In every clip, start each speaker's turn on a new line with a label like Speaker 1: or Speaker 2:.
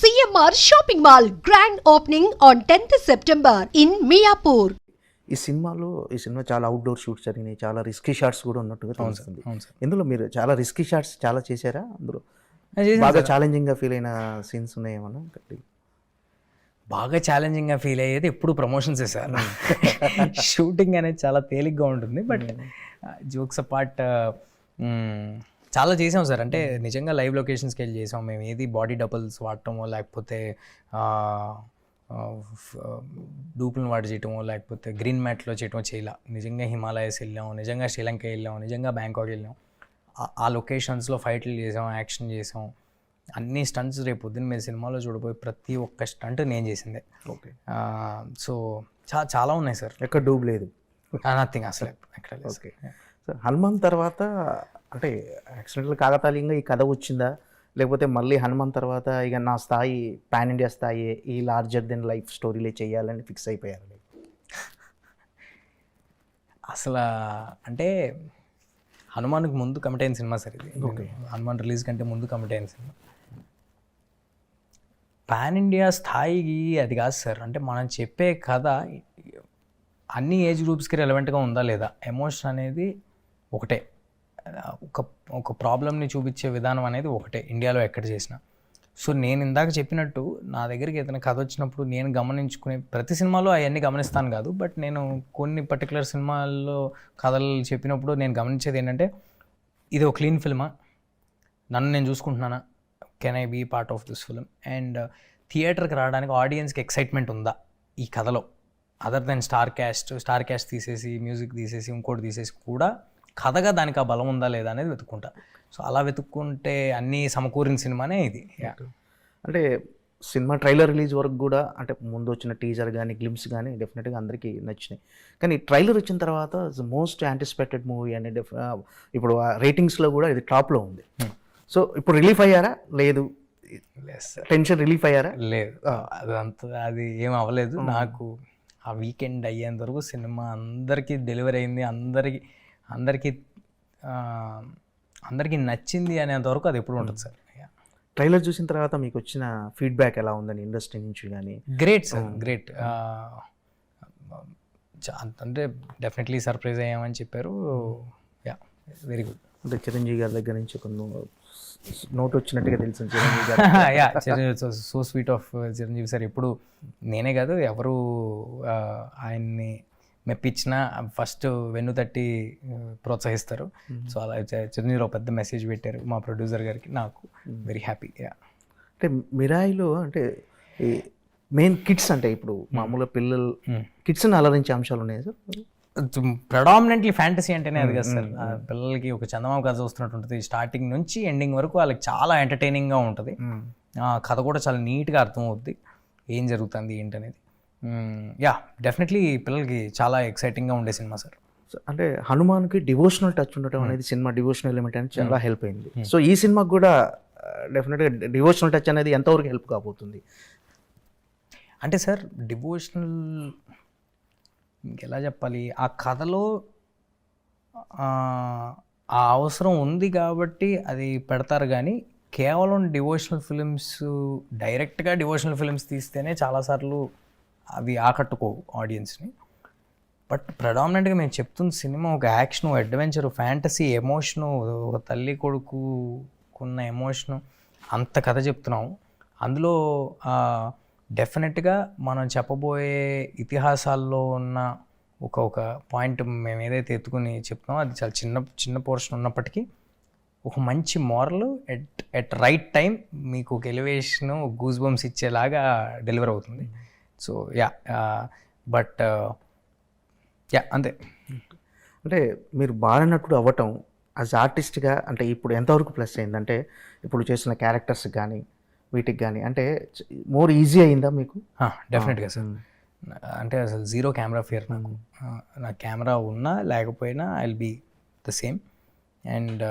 Speaker 1: CMR Shopping Mall grand opening on 10th September in Miapur.
Speaker 2: ఈ cinema చాలా outdoor shoots జరిగినాయి, చాలా risky shots కూడా ఉన్నట్టుగా తెలుస్తుంది. ఇందులో మీరు చాలా రిస్కీ షాట్స్ చాలా చేశారా? అందులో బాగా ఛాలెంజింగ్గా ఫీల్ అయిన సీన్స్ ఉన్నాయేమన్నా?
Speaker 3: బాగా ఛాలెంజింగ్గా ఫీల్ అయ్యేది ఎప్పుడు ప్రమోషన్స్ సార్. షూటింగ్ అనేది చాలా తేలిగ్గా ఉంటుంది, బట్ జోక్స్ అపార్ట్ చాలా చేసాం సార్. అంటే నిజంగా లైవ్ లొకేషన్స్కి వెళ్ళి చేసాం మేము. ఏది బాడీ డబుల్స్ వాడటమో, లేకపోతే డూపులను వాడి చేయటమో, లేకపోతే గ్రీన్ మ్యాట్లో చేయటమో చేయలే. నిజంగా హిమాలయస్ వెళ్ళాం, నిజంగా శ్రీలంక వెళ్ళాం, నిజంగా బ్యాంకాక్ వెళ్ళాం. ఆ లొకేషన్స్లో ఫైట్లు చేసాం, యాక్షన్ చేసాం, అన్ని స్టంట్స్. రేపు పొద్దున్న మీరు సినిమాలో చూడబోయే ప్రతి ఒక్క స్టంట్ నేను చేసిందే.
Speaker 2: ఓకే.
Speaker 3: సో చాలా ఉన్నాయి సార్.
Speaker 2: ఎక్కడ డూబ్ లేదు,
Speaker 3: నథింగ్ అసలు ఎక్కడ లేదు.
Speaker 2: Okay sir. హనుమాన్ తర్వాత అంటే యాక్సిడెంటల్ కాకతాళీయంగా ఈ కథ వచ్చిందా, లేకపోతే మళ్ళీ హనుమాన్ తర్వాత ఇక నా స్థాయి పాన్ ఇండియా స్థాయి ఈ లార్జర్ దెన్ లైఫ్ స్టోరీలే చేయాలని ఫిక్స్ అయిపోయారు?
Speaker 3: అసలు అంటే హనుమాన్కి ముందు కమిట్ అయిన సినిమా సార్ ఇది.
Speaker 2: ఓకే.
Speaker 3: హనుమాన్ రిలీజ్ కంటే ముందు కమిట్ అయిన సినిమా. పాన్ ఇండియా స్థాయికి అది కాదు సార్. అంటే మనం చెప్పే కథ అన్ని ఏజ్ గ్రూప్స్కి రెలవెంట్గా ఉందా లేదా, ఎమోషన్ అనేది ఒకటే, ఒక ప్రాబ్లమ్ని చూపించే విధానం అనేది ఒకటే ఇండియాలో ఎక్కడ చేసినా. సో నేను ఇందాక చెప్పినట్టు నా దగ్గరికి ఏదైనా కథ వచ్చినప్పుడు నేను గమనించుకునే ప్రతి సినిమాలో అవన్నీ గమనిస్తాను కాదు, బట్ నేను కొన్ని పర్టికులర్ సినిమాల్లో కథలు చెప్పినప్పుడు నేను గమనించేది ఏంటంటే, ఇది ఒక క్లీన్ ఫిల్మా, నన్ను నేను చూసుకుంటున్నానా, can I be part of this film, and థియేటర్కి రావడానికి ఆడియన్స్కి ఎక్సైట్మెంట్ ఉందా ఈ కథలో, అదర్ దెన్ స్టార్ క్యాస్ట్ తీసేసి, మ్యూజిక్ తీసేసి, ఇంకోటి తీసేసి కూడా కథగా దానికి ఆ బలం ఉందా లేదా అనేది వెతుక్కుంటా. సో అలా వెతుక్కుంటే అన్నీ సమకూరిన సినిమానే ఇది.
Speaker 2: అంటే సినిమా ట్రైలర్ రిలీజ్ వరకు కూడా, అంటే ముందు వచ్చిన టీజర్ కానీ గ్లిమ్స్ కానీ డెఫినెట్గా అందరికీ నచ్చినాయి. కానీ ట్రైలర్ వచ్చిన తర్వాత మోస్ట్ యాంటిసిపేటెడ్ మూవీ అని ఇప్పుడు రేటింగ్స్లో కూడా ఇది టాప్లో ఉంది. సో ఇప్పుడు రిలీఫ్ అయ్యారా? లేదు. టెన్షన్ రిలీఫ్ అయ్యారా?
Speaker 3: లేదు, అది ఏం అవ్వలేదు. నాకు ఆ వీకెండ్ అయ్యేంత వరకు సినిమా అందరికీ డెలివరీ అయింది, అందరికీ నచ్చింది అనేంతవరకు అది ఎప్పుడు ఉంటుంది సార్.
Speaker 2: ట్రైలర్ చూసిన తర్వాత మీకు వచ్చిన ఫీడ్బ్యాక్ ఎలా ఉందని ఇండస్ట్రీ నుంచి కానీ?
Speaker 3: Great sir, great. అంటే డెఫినెట్లీ సర్ప్రైజ్ అయ్యామని చెప్పారు. Yeah, very good.
Speaker 2: అంటే చిరంజీవి గారి దగ్గర నుంచి ఒక నోట్ వచ్చినట్టుగా తెలిసింది చిరంజీవి గారు.
Speaker 3: Yeah, Chiranjeevi so sweet of Chiranjeevi sir. ఎప్పుడు నేనే కాదు, ఎవరు ఆయన్ని మెప్పించినా ఫస్ట్ వెన్ను తట్టి ప్రోత్సహిస్తారు. సో అలా చిరంజీవి పెద్ద మెసేజ్ పెట్టారు మా ప్రొడ్యూసర్ గారికి, నాకు వెరీ హ్యాపీ.
Speaker 2: అంటే మిరాయిలో అంటే మెయిన్ కిడ్స్, అంటే ఇప్పుడు మామూలుగా పిల్లలు కిడ్స్ని అలరించే అంశాలు ఉన్నాయి సార్.
Speaker 3: ప్రెడామినెంట్లీ ఫ్యాంటసీ అంటేనే అది కదా సార్. పిల్లలకి ఒక చందమామ కథ చూస్తున్నట్టు ఉంటుంది. స్టార్టింగ్ నుంచి ఎండింగ్ వరకు వాళ్ళకి చాలా ఎంటర్టైనింగ్గా ఉంటుంది. కథ కూడా చాలా నీట్గా అర్థమవుద్ది ఏం జరుగుతుంది ఏంటనేది. యా, డెఫినెట్లీ పిల్లలకి చాలా ఎక్సైటింగ్గా ఉండే సినిమా సార్.
Speaker 2: అంటే హనుమాన్కి డివోషనల్ టచ్ ఉండటం అనేది సినిమా డివోషనల్ ఎలిమెంట్ అనేది చాలా హెల్ప్ అయింది. సో ఈ సినిమాకి కూడా డెఫినెట్గా డివోషనల్ టచ్ అనేది ఎంతవరకు హెల్ప్ కాబోతుంది?
Speaker 3: అంటే సార్ డివోషనల్ ఇంకెలా చెప్పాలి, ఆ కథలో ఆ అవసరం ఉంది కాబట్టి అది పెడతారు. కానీ కేవలం డివోషనల్ ఫిలిమ్స్, డైరెక్ట్గా డివోషనల్ ఫిలిమ్స్ తీస్తేనే చాలాసార్లు అవి ఆకట్టుకోవు ఆడియన్స్ని. బట్ ప్రెడామినెంట్గా మేము చెప్తున్న సినిమా ఒక యాక్షన్, అడ్వెంచరు, ఫ్యాంటసీ, ఎమోషను, ఒక తల్లి కొడుకున్న ఎమోషను, అంత కథ చెప్తున్నాము. అందులో డెఫినెట్గా మనం చెప్పబోయే ఇతిహాసాల్లో ఉన్న ఒక పాయింట్ మేము ఏదైతే ఎత్తుకుని చెప్తున్నామో అది చాలా చిన్న పోర్షన్ ఉన్నప్పటికీ ఒక మంచి మోరల్ ఎట్ రైట్ టైం మీకు ఒక ఎలివేషన్, గూస్ బంప్స్ ఇచ్చేలాగా డెలివర్ అవుతుంది. సో యా, బట్ యా, అంతే.
Speaker 2: అంటే మీరు బాగా నటుడు అవ్వటం యాజ్ ఆర్టిస్ట్గా అంటే ఇప్పుడు ఎంతవరకు ప్లస్ అయిందంటే, ఇప్పుడు చేసిన క్యారెక్టర్స్ కానీ వీటికి కానీ అంటే మోర్ ఈజీ అయిందా మీకు?
Speaker 3: డెఫినెట్గా సార్. అంటే అసలు జీరో కెమెరా ఫియర్ నాకు. నా కెమెరా ఉన్నా లేకపోయినా I will be the same. And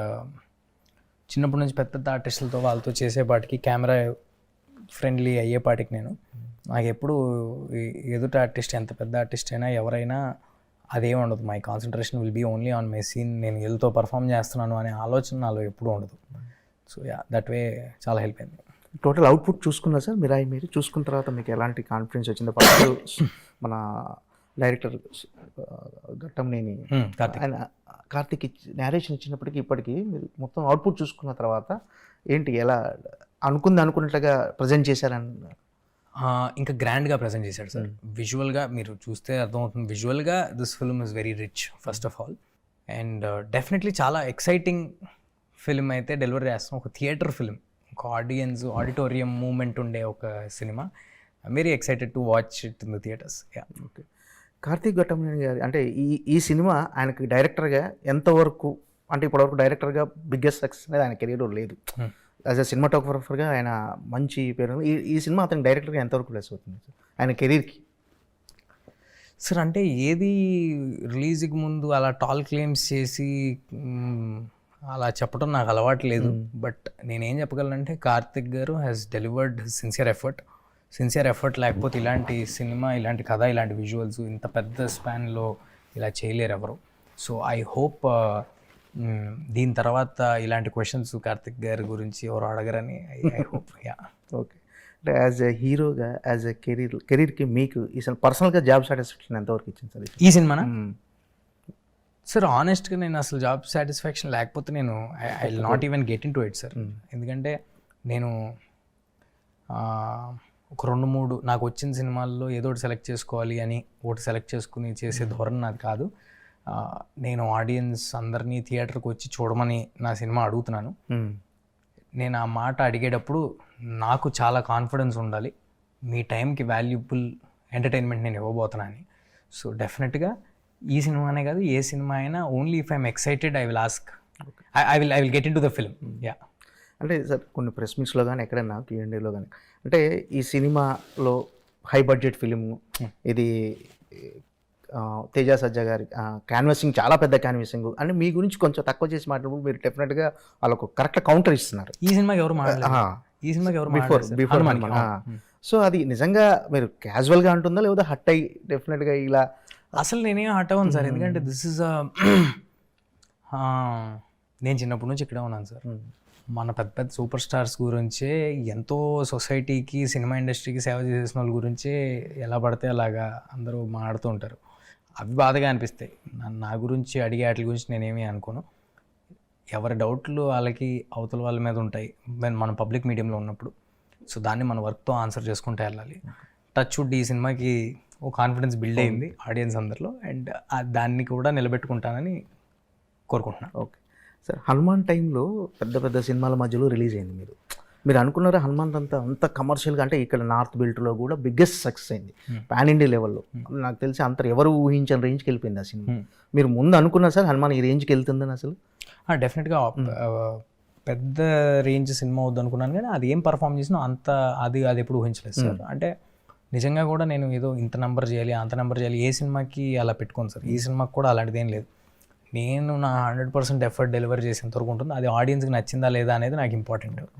Speaker 3: చిన్నప్పటి నుంచి పెద్ద ఆర్టిస్టులతో వాళ్ళతో చేసేపాటికి కెమెరా ఫ్రెండ్లీ అయ్యేపాటికి నాకు ఎప్పుడు ఎదుట ఆర్టిస్ట్ ఎంత పెద్ద ఆర్టిస్ట్ అయినా ఎవరైనా అదేం ఉండదు. My concentration will be only on my scene. నేను వీళ్ళతో పర్ఫామ్ చేస్తున్నాను అనే ఆలోచన నాలో ఎప్పుడూ ఉండదు. సో యా, దట్ వే చాలా హెల్ప్ అయింది.
Speaker 2: టోటల్ అవుట్పుట్ చూసుకున్నారు సార్ మీరు చూసుకున్న తర్వాత మీకు ఎలాంటి కాన్ఫిడెన్స్ వచ్చింది? ఫస్ట్ మన డైరెక్టర్ ఘట్టంనేని ఆయన కార్తీక్ నేరేషన్ ఇచ్చినప్పటికీ ఇప్పటికీ మీరు మొత్తం అవుట్పుట్ చూసుకున్న తర్వాత ఏంటి, ఎలా అనుకున్నట్లుగా ప్రజెంట్ చేశారని?
Speaker 3: ఇంకా గ్రాండ్గా ప్రజెంట్ చేశాడు సార్. విజువల్గా మీరు చూస్తే అర్థమవుతుంది, విజువల్గా this film is very rich first of all, and definitely చాలా ఎక్సైటింగ్ ఫిల్మ్ అయితే డెలివరీ చేస్తాం. ఒక థియేటర్ ఫిల్మ్, ఒక ఆడిటోరియం మూమెంట్ ఉండే ఒక సినిమా. I'm very excited to watch it in the theatres.
Speaker 2: Okay. Karthik Ghattamaneni గారి అంటే ఈ సినిమా ఆయనకి డైరెక్టర్గా ఎంతవరకు, అంటే ఇప్పటివరకు డైరెక్టర్గా బిగ్గెస్ట్ సక్సెస్ అనేది ఆయన కెరీర్లో లేదు. యాజ్ అ సినిమాటోగ్రఫర్గా ఆయన మంచి పేరు. ఈ సినిమా అతనికి డైరెక్టర్గా ఎంతవరకు ప్లస్ అవుతుంది ఆయన కెరీర్కి?
Speaker 3: సార్ అంటే ఏది రిలీజ్కి ముందు అలా టాల్ క్లెయిమ్స్ చేసి అలా చెప్పడం నాకు అలవాటు లేదు. బట్ నేనేం చెప్పగలనంటే కార్తిక్ గారు హ్యాస్ డెలివర్డ్ సిన్సియర్ ఎఫర్ట్ లేకపోతే ఇలాంటి సినిమా, ఇలాంటి కథ, ఇలాంటి విజువల్స్ ఇంత పెద్ద స్పాన్లో ఇలా చేయలేరు ఎవరు. సో ఐ హోప్ దీని తర్వాత ఇలాంటి క్వశ్చన్స్ కార్తిక్ గారి గురించి ఎవరు అడగరని ఐ హోప్.
Speaker 2: ఓకే. అంటే యాజ్ ఎ హీరోగా, యాజ్ ఎ కెరీర్కి మీకు ఈ పర్సనల్గా జాబ్ సాటిస్ఫాక్షన్ ఎంతవరకు ఇచ్చింది సార్
Speaker 3: ఈ సినిమానా? సార్ ఆనెస్ట్గా నేను అసలు జాబ్ సాటిస్ఫాక్షన్ లేకపోతే నేను I will not even get in to it sir. ఎందుకంటే నేను ఒక 2-3 నాకు వచ్చిన సినిమాల్లో ఏదో ఒకటి సెలెక్ట్ చేసుకోవాలి అని ఒకటి సెలెక్ట్ చేసుకుని చేసే ధోరణి నాది కాదు. నేను ఆడియన్స్ అందరినీ థియేటర్కి వచ్చి చూడమని నా సినిమా అడుగుతున్నాను. నేను ఆ మాట అడిగేటప్పుడు నాకు చాలా కాన్ఫిడెన్స్ ఉండాలి, మీ టైంకి వాల్యుబుల్ ఎంటర్టైన్మెంట్ నేను ఇవ్వబోతున్నాను. సో డెఫినెట్గా ఈ సినిమానే కాదు, ఏ సినిమా అయినా only if I'm excited I will ask, I will get in to the film.
Speaker 2: అంటే సార్ కొన్ని ప్రెస్ మీట్స్లో కానీ ఎక్కడైనా Q&Aలో కానీ అంటే ఈ సినిమాలో హై బడ్జెట్ ఫిలిము, ఇది తేజ సజ్జా గారి క్యాన్వాసింగ్ చాలా పెద్ద క్యాన్వాసింగ్ అని మీ గురించి కొంచెం తక్కువ చేసి మాట్లాడినప్పుడు మీరు డెఫినెట్గా వాళ్ళకు కరెక్ట్ కౌంటర్ ఇస్తున్నారు.
Speaker 3: ఈ సినిమాకి ఎవరు
Speaker 2: బిఫోర్ సో అది నిజంగా మీరు క్యాజువల్గా అంటుందా లేదా హట్ అయ్యి డెఫినెట్గా ఇలా?
Speaker 3: అసలు నేనేం హట్ అవ్వను సార్, ఎందుకంటే దిస్ ఇస్ నేను చిన్నప్పటి నుంచి ఇక్కడే ఉన్నాను సార్. మన పెద్ద సూపర్ స్టార్స్ గురించే, ఎంతో సొసైటీకి సినిమా ఇండస్ట్రీకి సేవ చేసిన వాళ్ళ గురించే ఎలా పడితే అలాగా అందరూ మాట్లాడుతూ ఉంటారు. అవి బాధగా అనిపిస్తాయి. నా గురించి అడిగే వాటి గురించి నేనేమీ అనుకోను. ఎవరి డౌట్లు వాళ్ళకి అవతల వాళ్ళ మీద ఉంటాయి మనం పబ్లిక్ మీడియంలో ఉన్నప్పుడు. సో దాన్ని మన వర్క్తో ఆన్సర్ చేసుకుంటూ వెళ్ళాలి. టచ్ వుడ్ ఈ సినిమాకి ఓ కాన్ఫిడెన్స్ బిల్డ్ అయింది ఆడియన్స్ అందరిలో, అండ్ దాన్ని కూడా నిలబెట్టుకుంటానని కోరుకుంటున్నాను.
Speaker 2: Okay sir. హనుమాన్ టైంలో పెద్ద సినిమాల మధ్యలో రిలీజ్ అయింది. మీరు అనుకున్నారా హనుమాన్ అంత కమర్షియల్గా, అంటే ఇక్కడ నార్త్ బెల్ట్లో కూడా బిగ్గెస్ట్ సక్సెస్ అయింది పాన్ ఇండియా లెవెల్లో. నాకు తెలిసి ఎవరు ఊహించని రేంజ్కి వెళ్ళిపోయింది ఆ సినిమా. మీరు ముందు అనుకున్నారు సార్ హనుమాన్ ఈ రేంజ్కి వెళ్తుందని? అసలు
Speaker 3: డెఫినెట్గా పెద్ద రేంజ్ సినిమా అవుద్ది అనుకున్నాను, కానీ అది ఏం పర్ఫామ్ చేసినా అది ఎప్పుడు ఊహించలేదు సార్. అంటే నిజంగా కూడా నేను ఏదో ఇంత నెంబర్ చేయాలి అంత నెంబర్ చేయాలి ఏ సినిమాకి అలా పెట్టుకోను సార్. ఈ సినిమాకి కూడా అలాంటిది ఏం లేదు. నేను నా 100% ఎఫర్ట్ డెలివర్ చేసేంత వరకు ఉంటుంది. అది ఆడియన్స్కి నచ్చిందా లేదా అనేది నాకు ఇంపార్టెంట్.